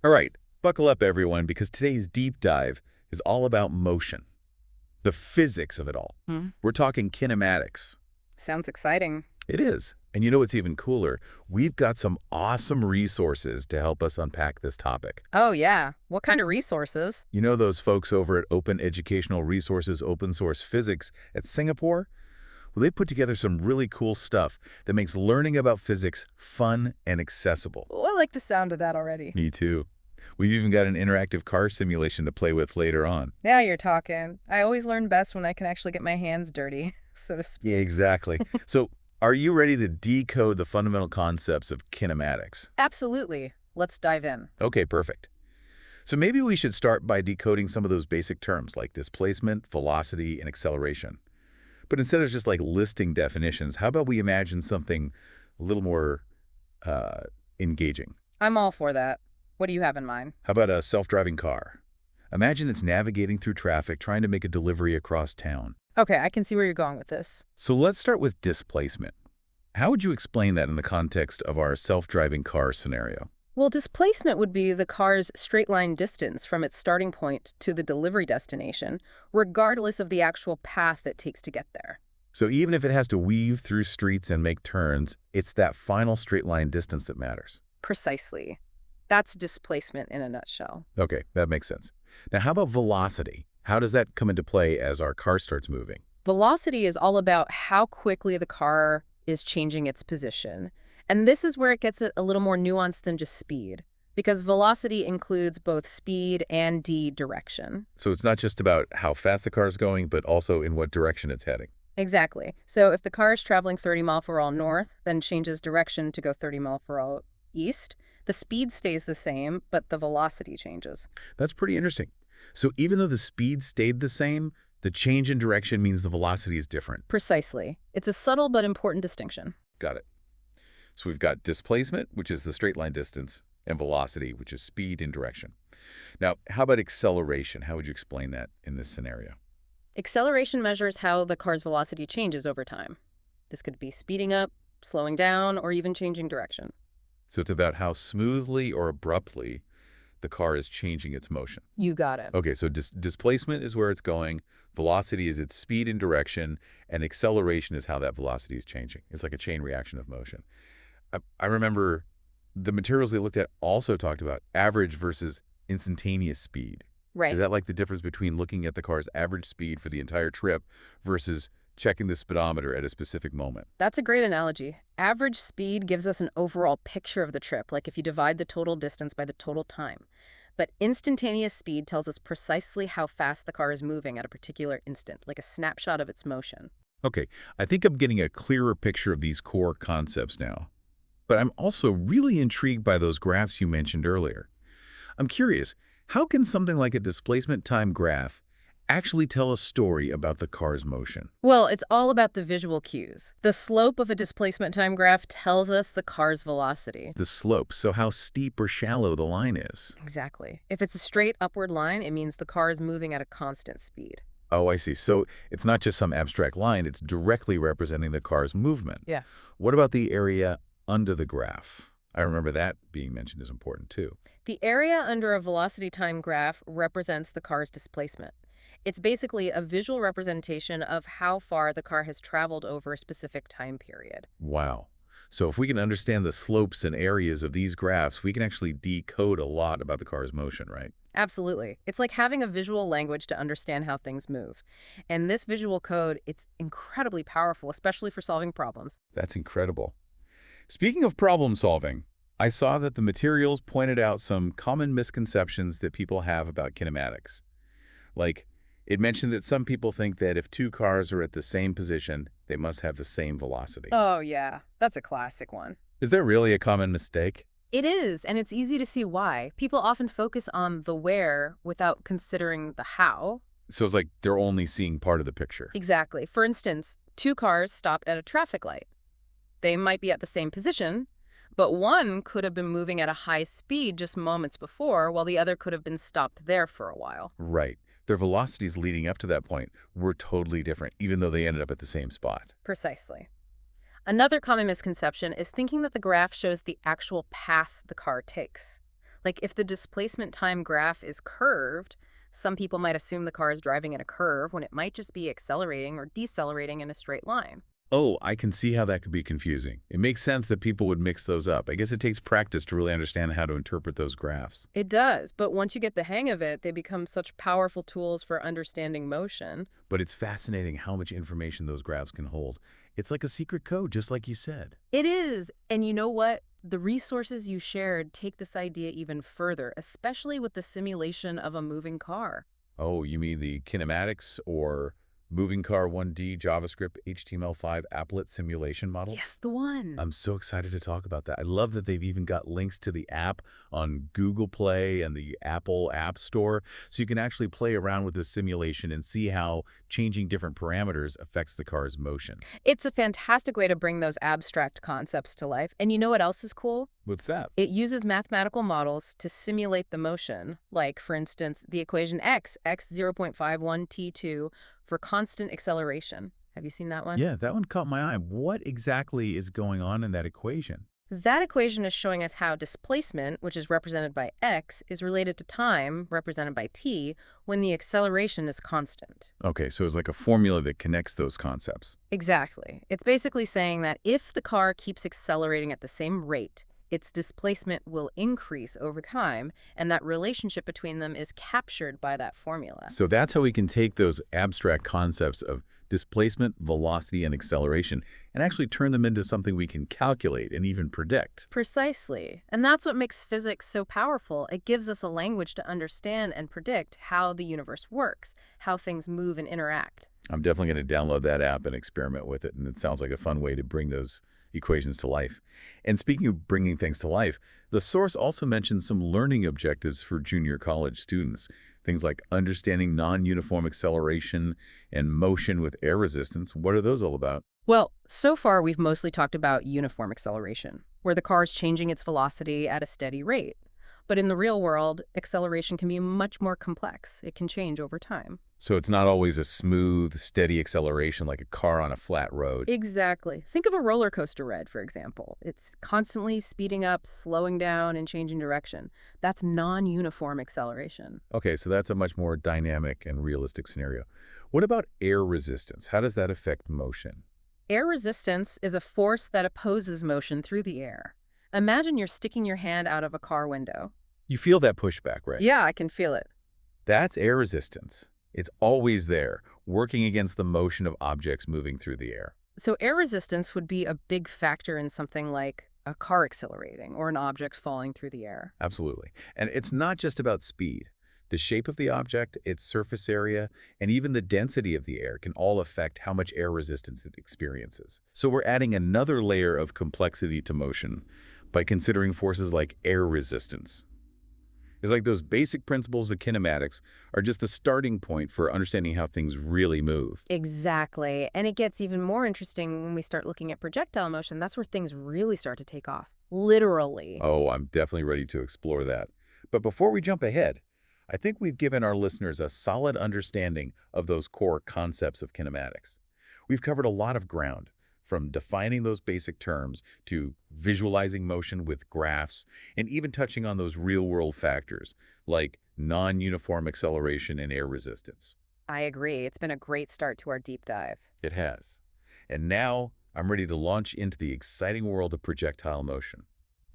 All right, buckle up everyone, because today's deep dive is all about motion, the physics of it all. Hmm. We're talking kinematics. Sounds exciting. It is. And you know what's even cooler? We've got some awesome resources to help us unpack this topic. Oh, yeah. What kind of resources? You know those folks over at Open Educational Resources Open Source Physics at Singapore? Well, they put together some really cool stuff that makes learning about physics fun and accessible. Oh, I like the sound of that already. Me too. We've even got an interactive car simulation to play with later on. Now you're talking. I always learn best when I can actually get my hands dirty, so to speak. Yeah, exactly. So, are you ready to decode the fundamental concepts of kinematics? Absolutely. Let's dive in. Okay, perfect. So maybe we should start by decoding some of those basic terms like displacement, velocity, and acceleration. But instead of just like listing definitions, how about we imagine something a little more uh, engaging? I'm all for that. What do you have in mind? How about a self-driving car? Imagine it's navigating through traffic, trying to make a delivery across town. Okay, I can see where you're going with this. So let's start with displacement. How would you explain that in the context of our self-driving car scenario? Well, displacement would be the car's straight line distance from its starting point to the delivery destination, regardless of the actual path it takes to get there. So even if it has to weave through streets and make turns, it's that final straight line distance that matters. Precisely. That's displacement in a nutshell. Okay, that makes sense. Now, how about velocity? How does that come into play as our car starts moving? Velocity is all about how quickly the car is changing its position. And this is where it gets a little more nuanced than just speed, because velocity includes both speed and direction. So it's not just about how fast the car is going, but also in what direction it's heading. Exactly. So if the car is traveling 30 mile per hour north, then changes direction to go 30 mile per hour east, the speed stays the same, but the velocity changes. That's pretty interesting. So even though the speed stayed the same, the change in direction means the velocity is different. Precisely. It's a subtle but important distinction. Got it. So we've got displacement, which is the straight line distance, and velocity, which is speed and direction. Now, how about acceleration? How would you explain that in this scenario? Acceleration measures how the car's velocity changes over time. This could be speeding up, slowing down, or even changing direction. So it's about how smoothly or abruptly the car is changing its motion. You got it. Okay, so displacement is where it's going, velocity is its speed and direction, and acceleration is how that velocity is changing. It's like a chain reaction of motion. I remember the materials we looked at also talked about average versus instantaneous speed. Right. Is that like the difference between looking at the car's average speed for the entire trip versus checking the speedometer at a specific moment? That's a great analogy. Average speed gives us an overall picture of the trip, like if you divide the total distance by the total time. But instantaneous speed tells us precisely how fast the car is moving at a particular instant, like a snapshot of its motion. Okay, I think I'm getting a clearer picture of these core concepts now. But I'm also really intrigued by those graphs you mentioned earlier. I'm curious, how can something like a displacement time graph actually tell a story about the car's motion? Well, it's all about the visual cues. The slope of a displacement time graph tells us the car's velocity. The slope, so how steep or shallow the line is. Exactly. If it's a straight upward line, it means the car is moving at a constant speed. Oh, I see. So it's not just some abstract line, it's directly representing the car's movement. Yeah. What about the area under the graph? I remember that being mentioned as important too. The area under a velocity time graph represents the car's displacement. It's basically a visual representation of how far the car has traveled over a specific time period. Wow. So if we can understand the slopes and areas of these graphs, we can actually decode a lot about the car's motion, right? Absolutely. It's like having a visual language to understand how things move. And this visual code, it's incredibly powerful, especially for solving problems. That's incredible. Speaking of problem solving, I saw that the materials pointed out some common misconceptions that people have about kinematics. Like, it mentioned that some people think that if two cars are at the same position, they must have the same velocity. Oh, yeah. That's a classic one. Is that really a common mistake? It is, and it's easy to see why. People often focus on the where without considering the how. So it's like they're only seeing part of the picture. Exactly. For instance, two cars stopped at a traffic light. They might be at the same position, but one could have been moving at a high speed just moments before, while the other could have been stopped there for a while. Right. Their velocities leading up to that point were totally different, even though they ended up at the same spot. Precisely. Another common misconception is thinking that the graph shows the actual path the car takes. Like if the displacement time graph is curved, some people might assume the car is driving in a curve when it might just be accelerating or decelerating in a straight line. Oh, I can see how that could be confusing. It makes sense that people would mix those up. I guess it takes practice to really understand how to interpret those graphs. It does, but once you get the hang of it, they become such powerful tools for understanding motion. But it's fascinating how much information those graphs can hold. It's like a secret code, just like you said. It is. And you know what? The resources you shared take this idea even further, especially with the simulation of a moving car. Oh, you mean the kinematics or moving car 1D JavaScript HTML5 applet simulation model? Yes, the one. I'm so excited to talk about that. I love that they've even got links to the app on Google Play and the Apple App Store, so you can actually play around with this simulation and see how changing different parameters affects the car's motion. It's a fantastic way to bring those abstract concepts to life. And you know what else is cool? What's that? It uses mathematical models to simulate the motion, like, for instance, the equation x 0.51t2 for constant acceleration. Have you seen that one? Yeah, that one caught my eye. What exactly is going on in that equation? That equation is showing us how displacement, which is represented by x, is related to time, represented by t, when the acceleration is constant. Okay, so it's like a formula that connects those concepts. Exactly. It's basically saying that if the car keeps accelerating at the same rate, its displacement will increase over time, and that relationship between them is captured by that formula. So that's how we can take those abstract concepts of displacement, velocity, and acceleration and actually turn them into something we can calculate and even predict. Precisely. And that's what makes physics so powerful. It gives us a language to understand and predict how the universe works, how things move and interact. I'm definitely going to download that app and experiment with it, and it sounds like a fun way to bring those equations to life. And speaking of bringing things to life, the source also mentions some learning objectives for junior college students. Things like understanding non-uniform acceleration and motion with air resistance. What are those all about? Well, so far we've mostly talked about uniform acceleration, where the car is changing its velocity at a steady rate. But in the real world, acceleration can be much more complex. It can change over time. So it's not always a smooth, steady acceleration like a car on a flat road. Exactly. Think of a roller coaster ride, for example. It's constantly speeding up, slowing down, and changing direction. That's non-uniform acceleration. Okay, so that's a much more dynamic and realistic scenario. What about air resistance? How does that affect motion? Air resistance is a force that opposes motion through the air. Imagine you're sticking your hand out of a car window. You feel that pushback, right? Yeah, I can feel it. That's air resistance. It's always there, working against the motion of objects moving through the air. So air resistance would be a big factor in something like a car accelerating or an object falling through the air. Absolutely. And it's not just about speed. The shape of the object, its surface area, and even the density of the air can all affect how much air resistance it experiences. So we're adding another layer of complexity to motion by considering forces like air resistance. It's like those basic principles of kinematics are just the starting point for understanding how things really move. Exactly. And it gets even more interesting when we start looking at projectile motion. That's where things really start to take off. Literally. Oh, I'm definitely ready to explore that. But before we jump ahead, I think we've given our listeners a solid understanding of those core concepts of kinematics. We've covered a lot of ground, from defining those basic terms to visualizing motion with graphs, and even touching on those real-world factors like non-uniform acceleration and air resistance. I agree. It's been a great start to our deep dive. It has. And now I'm ready to launch into the exciting world of projectile motion.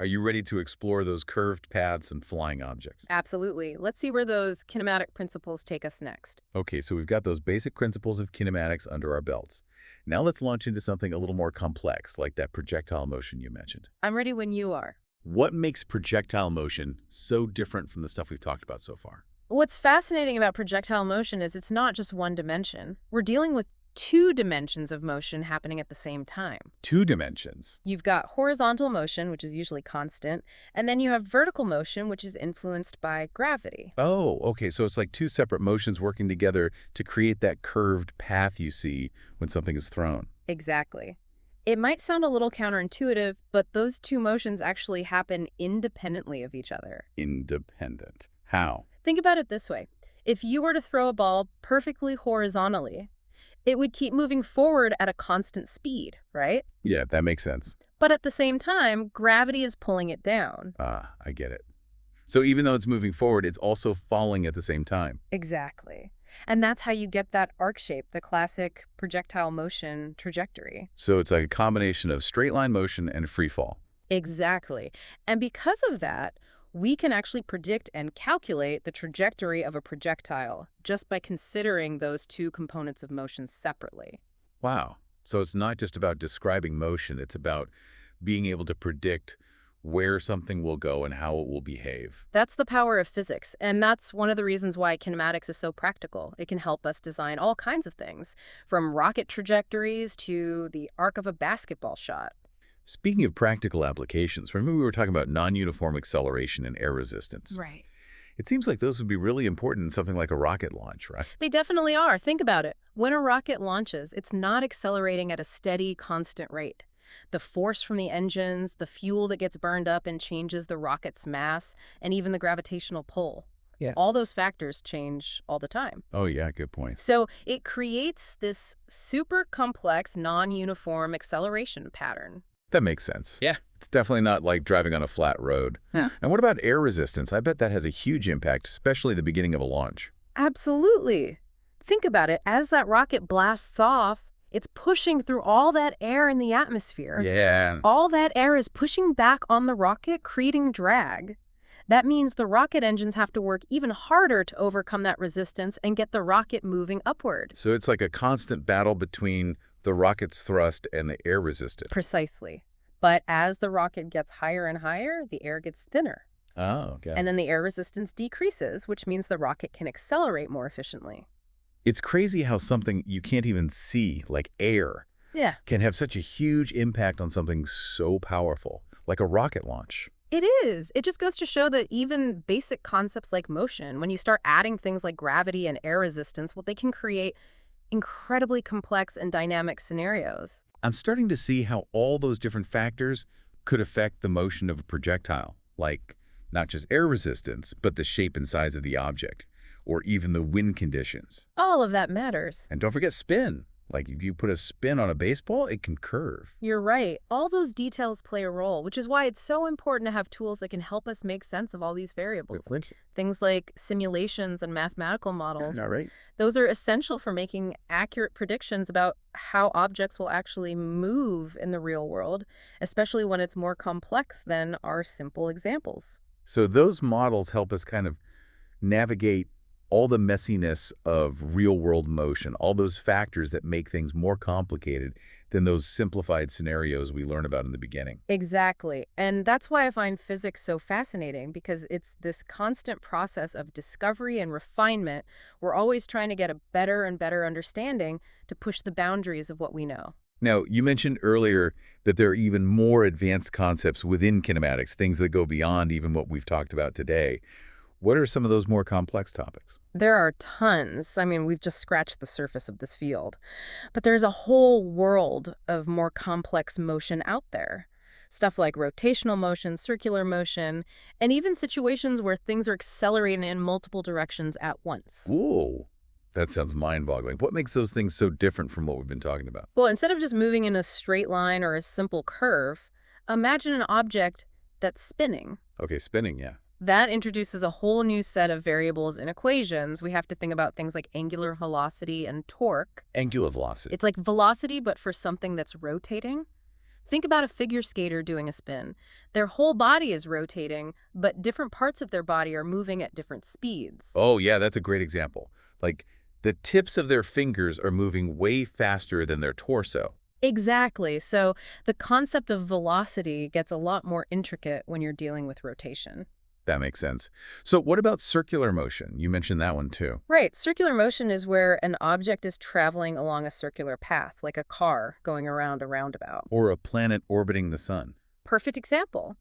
Are you ready to explore those curved paths and flying objects? Absolutely. Let's see where those kinematic principles take us next. Okay, so we've got those basic principles of kinematics under our belts. Now let's launch into something a little more complex, like that projectile motion you mentioned. I'm ready when you are. What makes projectile motion so different from the stuff we've talked about so far? What's fascinating about projectile motion is it's not just one dimension. We're dealing with two dimensions of motion happening at the same time. 2 dimensions. You've got horizontal motion, which is usually constant, and then you have vertical motion, which is influenced by gravity. Oh, okay, so it's like 2 separate motions working together to create that curved path you see when something is thrown. Exactly. It might sound a little counterintuitive, but those two motions actually happen independently of each other. Independent. How? Think about it this way. If you were to throw a ball perfectly horizontally, it would keep moving forward at a constant speed, right? Yeah, that makes sense. But at the same time, gravity is pulling it down. I get it. So even though it's moving forward, it's also falling at the same time. Exactly. And that's how you get that arc shape, the classic projectile motion trajectory. So it's like a combination of straight line motion and free fall. Exactly. And because of that, we can actually predict and calculate the trajectory of a projectile just by considering those two components of motion separately. Wow. So it's not just about describing motion, it's about being able to predict where something will go and how it will behave. That's the power of physics, and that's one of the reasons why kinematics is so practical. It can help us design all kinds of things, from rocket trajectories to the arc of a basketball shot. Speaking of practical applications, remember we were talking about non-uniform acceleration and air resistance. Right. It seems like those would be really important in something like a rocket launch, right? They definitely are. Think about it. When a rocket launches, it's not accelerating at a steady, constant rate. The force from the engines, the fuel that gets burned up and changes the rocket's mass, and even the gravitational pull. Yeah. All those factors change all the time. Oh, yeah, good point. So it creates this super complex, non-uniform acceleration pattern. That makes sense. Yeah. It's definitely not like driving on a flat road. Yeah. And what about air resistance? I bet that has a huge impact, especially the beginning of a launch. Absolutely. Think about it. As that rocket blasts off, it's pushing through all that air in the atmosphere. Yeah. All that air is pushing back on the rocket, creating drag. That means the rocket engines have to work even harder to overcome that resistance and get the rocket moving upward. So it's like a constant battle between the rocket's thrust and the air resistance. Precisely. But as the rocket gets higher and higher, the air gets thinner. Oh, okay. And then the air resistance decreases, which means the rocket can accelerate more efficiently. It's crazy how something you can't even see, like air, Yeah. can have such a huge impact on something so powerful, like a rocket launch. It is. It just goes to show that even basic concepts like motion, when you start adding things like gravity and air resistance, well, they can create incredibly complex and dynamic scenarios. I'm starting to see how all those different factors could affect the motion of a projectile, like not just air resistance, but the shape and size of the object, or even the wind conditions. All of that matters. And don't forget spin. Like if you put a spin on a baseball, it can curve. You're right. All those details play a role, which is why it's so important to have tools that can help us make sense of all these variables. Things like simulations and mathematical models. All right. Those are essential for making accurate predictions about how objects will actually move in the real world, especially when it's more complex than our simple examples. So those models help us kind of navigate all the messiness of real-world motion, all those factors that make things more complicated than those simplified scenarios we learn about in the beginning. Exactly. And that's why I find physics so fascinating, because it's this constant process of discovery and refinement. We're always trying to get a better and better understanding to push the boundaries of what we know. Now, you mentioned earlier that there are even more advanced concepts within kinematics, things that go beyond even what we've talked about today. What are some of those more complex topics? There are tons. I mean, we've just scratched the surface of this field. But there's a whole world of more complex motion out there. Stuff like rotational motion, circular motion, and even situations where things are accelerating in multiple directions at once. Whoa, that sounds mind-boggling. What makes those things so different from what we've been talking about? Well, instead of just moving in a straight line or a simple curve, imagine an object that's spinning. Okay, spinning, yeah. That introduces a whole new set of variables and equations. We have to think about things like angular velocity and torque. Angular velocity. It's like velocity, but for something that's rotating. Think about a figure skater doing a spin. Their whole body is rotating, but different parts of their body are moving at different speeds. Oh, yeah, that's a great example. Like, the tips of their fingers are moving way faster than their torso. Exactly. So the concept of velocity gets a lot more intricate when you're dealing with rotation. That makes sense. So what about circular motion? You mentioned that one too. Right. Circular motion is where an object is traveling along a circular path, like a car going around a roundabout. Or a planet orbiting the sun. Perfect example.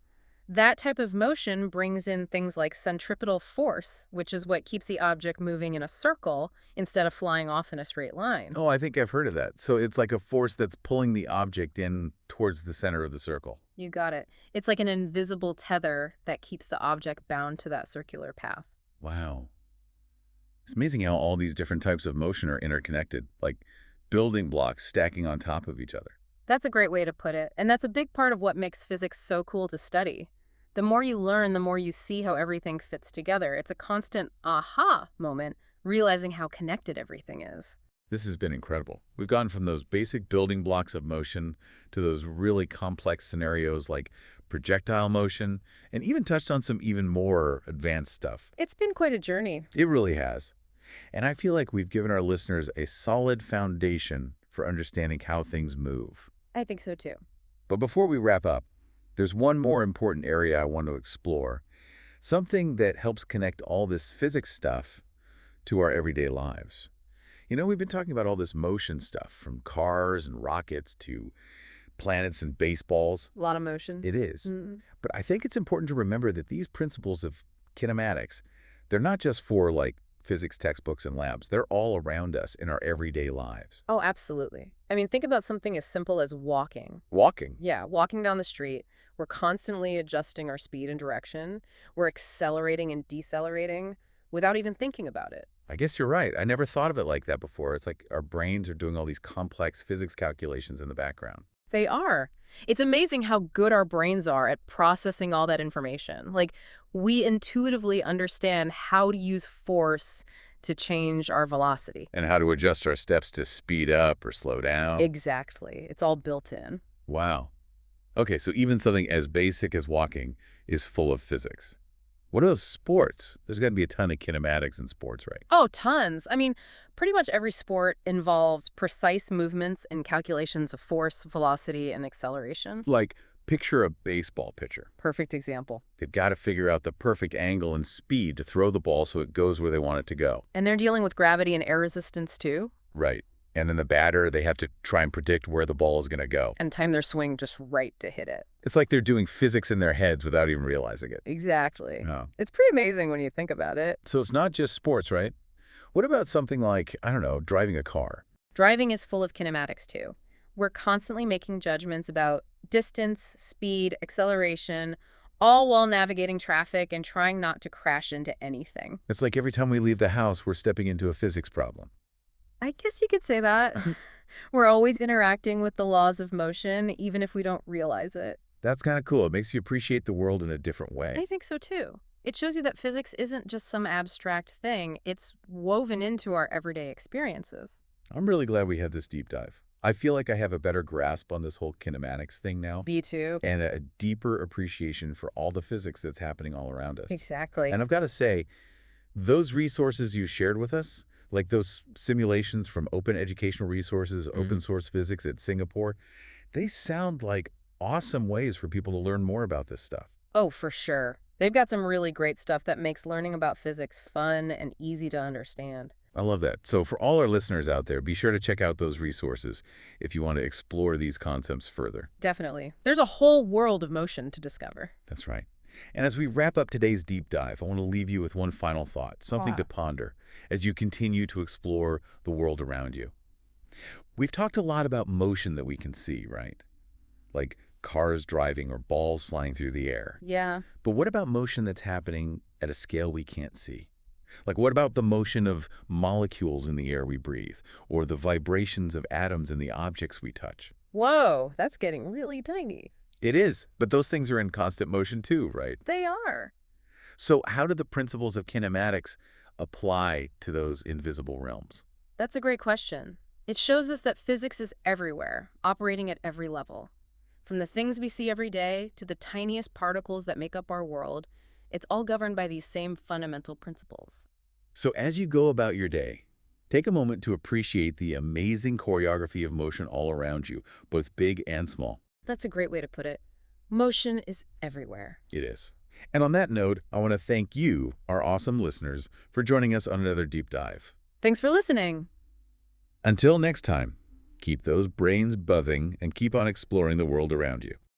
That type of motion brings in things like centripetal force, which is what keeps the object moving in a circle instead of flying off in a straight line. Oh, I think I've heard of that. So it's like a force that's pulling the object in towards the center of the circle. You got it. It's like an invisible tether that keeps the object bound to that circular path. Wow. It's amazing how all these different types of motion are interconnected, like building blocks stacking on top of each other. That's a great way to put it. And that's a big part of what makes physics so cool to study. The more you learn, the more you see how everything fits together. It's a constant aha moment, realizing how connected everything is. This has been incredible. We've gone from those basic building blocks of motion to those really complex scenarios like projectile motion, and even touched on some even more advanced stuff. It's been quite a journey. It really has. And I feel like we've given our listeners a solid foundation for understanding how things move. I think so too. But before we wrap up, there's one more important area I want to explore, something that helps connect all this physics stuff to our everyday lives. We've been talking about all this motion stuff, from cars and rockets to planets and baseballs. A lot of motion. It is. Mm. But I think it's important to remember that these principles of kinematics, they're not just for, like, physics textbooks and labs. They're all around us in our everyday lives. Oh, absolutely. I mean, think about something as simple as walking. Walking. Yeah, walking down the street. We're constantly adjusting our speed and direction. We're accelerating and decelerating without even thinking about it. I guess you're right. I never thought of it like that before. It's like our brains are doing all these complex physics calculations in the background. They are. It's amazing how good our brains are at processing all that information. Like, we intuitively understand how to use force to change our velocity. And how to adjust our steps to speed up or slow down. Exactly. It's all built in. Wow. Okay, so even something as basic as walking is full of physics. What about sports? There's got to be a ton of kinematics in sports, right? Oh, tons. I mean, pretty much every sport involves precise movements and calculations of force, velocity, and acceleration. Like, picture a baseball pitcher. Perfect example. They've got to figure out the perfect angle and speed to throw the ball so it goes where they want it to go. And they're dealing with gravity and air resistance, too. Right. And then the batter, they have to try and predict where the ball is going to go. And time their swing just right to hit it. It's like they're doing physics in their heads without even realizing it. Exactly. Oh. It's pretty amazing when you think about it. So it's not just sports, right? What about something like, I don't know, driving a car? Driving is full of kinematics, too. We're constantly making judgments about distance, speed, acceleration, all while navigating traffic and trying not to crash into anything. It's like every time we leave the house, we're stepping into a physics problem. I guess you could say that. We're always interacting with the laws of motion, even if we don't realize it. That's kind of cool. It makes you appreciate the world in a different way. I think so, too. It shows you that physics isn't just some abstract thing. It's woven into our everyday experiences. I'm really glad we had this deep dive. I feel like I have a better grasp on this whole kinematics thing now. Me too. And a deeper appreciation for all the physics that's happening all around us. Exactly. And I've got to say, those resources you shared with us, like those simulations from Open Educational Resources, Open Source Physics at Singapore, they sound like awesome ways for people to learn more about this stuff. Oh, for sure. They've got some really great stuff that makes learning about physics fun and easy to understand. I love that. So for all our listeners out there, be sure to check out those resources if you want to explore these concepts further. Definitely. There's a whole world of motion to discover. That's right. And as we wrap up today's deep dive, I want to leave you with one final thought, something Wow. to ponder as you continue to explore the world around you. We've talked a lot about motion that we can see, right? Like cars driving or balls flying through the air. Yeah. But what about motion that's happening at a scale we can't see? Like, what about the motion of molecules in the air we breathe, or the vibrations of atoms in the objects we touch? Whoa, that's getting really tiny. It is, but those things are in constant motion too, right? They are. So how do the principles of kinematics apply to those invisible realms? That's a great question. It shows us that physics is everywhere, operating at every level. From the things we see every day to the tiniest particles that make up our world, it's all governed by these same fundamental principles. So as you go about your day, take a moment to appreciate the amazing choreography of motion all around you, both big and small. That's a great way to put it. Motion is everywhere. It is. And on that note, I want to thank you, our awesome listeners, for joining us on another deep dive. Thanks for listening. Until next time, keep those brains buzzing and keep on exploring the world around you.